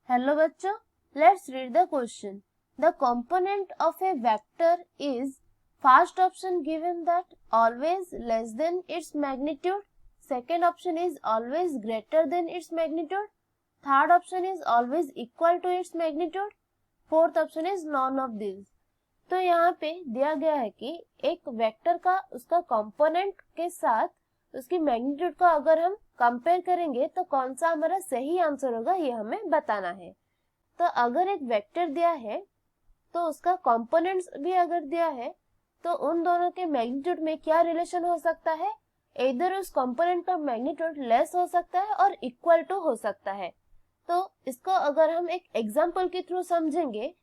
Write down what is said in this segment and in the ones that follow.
Hello बच्चों, let's read the question. The component of a vector is first option given that always less than its magnitude, second option is always greater than its magnitude, third option is always equal to its magnitude, fourth option is none of this. तो यहाँ पे दिया गया है कि एक vector का उसका कंपोनेंट के साथ उसकी मैग्नीट्यूड का अगर हम कंपेयर करेंगे तो कौन सा हमारा सही आंसर होगा ये हमें बताना है. तो अगर एक वेक्टर दिया है तो उसका कंपोनेंट्स भी अगर दिया है तो उन दोनों के मैग्नीट्यूड में क्या रिलेशन हो सकता है. इधर उस कंपोनेंट का मैग्नीट्यूड लेस हो सकता है और इक्वल टू हो सकता है. तो इसको अगर हम एक एग्जांपल के थ्रू समझेंगे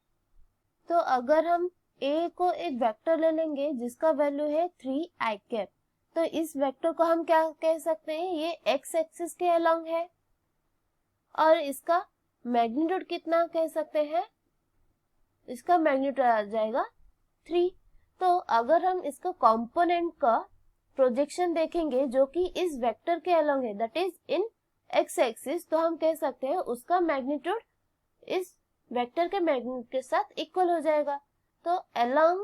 तो अगर हम a को एक वेक्टर ले लेंगे जिसका वैल्यू है 3i कैप, तो इस वेक्टर को हम क्या कह सकते हैं, ये x एक्सिस के अलोंग है और इसका मैग्नीट्यूड कितना कह सकते हैं, इसका मैग्नीट्यूड आ जाएगा 3. तो अगर हम इसका कंपोनेंट का प्रोजेक्शन देखेंगे जो कि इस वेक्टर के अलोंग है, that is in x axis, तो हम कह सकते हैं उसका मैग्नीट्यूड इस वेक्टर के मैग्नीट्यूड के साथ इक्वल हो जाएगा. तो along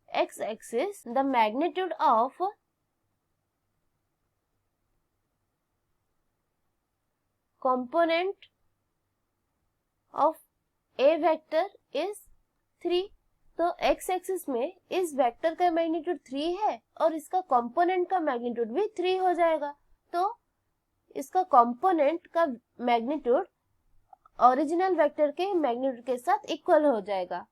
x axis the magnitude of component of a vector is 3. तो x एक्सिस में इस वेक्टर का मैग्नीट्यूड 3 है और इसका कंपोनेंट का मैग्नीट्यूड भी 3 हो जाएगा. तो इसका कंपोनेंट का मैग्नीट्यूड ओरिजिनल वेक्टर के मैग्नीट्यूड के साथ इक्वल हो जाएगा.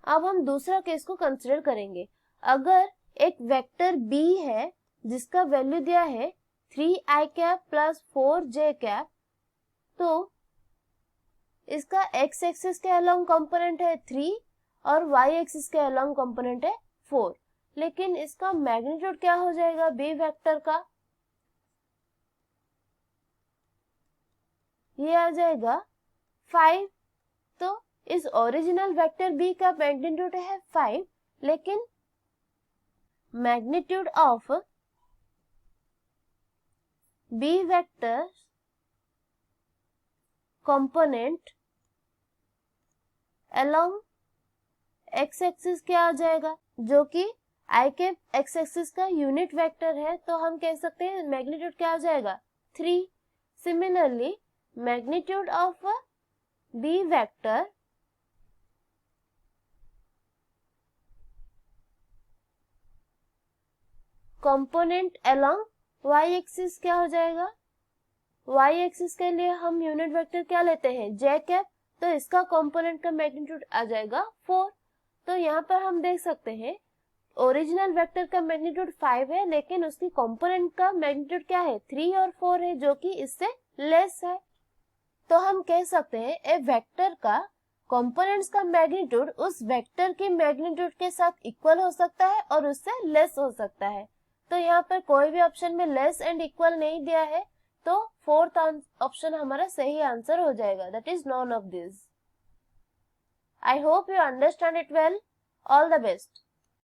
अब हम दूसरा केस को कंसीडर करेंगे. अगर एक वेक्टर b है जिसका वैल्यू दिया है 3i cap plus 4j cap, तो इसका x एक्सिस के अलोंग कंपोनेंट है 3 और y एक्सिस के अलोंग कंपोनेंट है 4, लेकिन इसका मैग्नीट्यूड क्या हो जाएगा b वेक्टर का, ये आ जाएगा 5. तो इस ओरिजिनल वेक्टर b का मैग्नीट्यूड है 5, लेकिन magnitude of b vector component along x axis क्या आ जाएगा, जो कि i के x एक्सिस का यूनिट वेक्टर है, तो हम कह सकते हैं मैग्नीट्यूड क्या आ जाएगा 3. Similarly magnitude of b vector component along y axis क्या हो जाएगा, y एक्सिस के लिए हम यूनिट वेक्टर क्या लेते हैं j कैप, तो इसका कंपोनेंट का मैग्नीट्यूड आ जाएगा 4. तो यहाँ पर हम देख सकते हैं ओरिजिनल वेक्टर का मैग्नीट्यूड 5 है, लेकिन उसकी कंपोनेंट का मैग्नीट्यूड क्या है 3 और 4 है, जो कि इससे लेस है. तो हम कह सकते हैं ए वेक्टर का कंपोनेंट्स का मैग्नीट्यूड उस वेक्टर के मैग्नीट्यूड के साथ इक्वल हो सकता है और उससे लेस हो सकता है. तो यहाँ पर कोई भी ऑप्शन में लेस एंड इक्वल नहीं दिया है, तो फोर्थ ऑप्शन हमारा सही आंसर हो जाएगा, that is none of this. I hope you understand it well. All the best.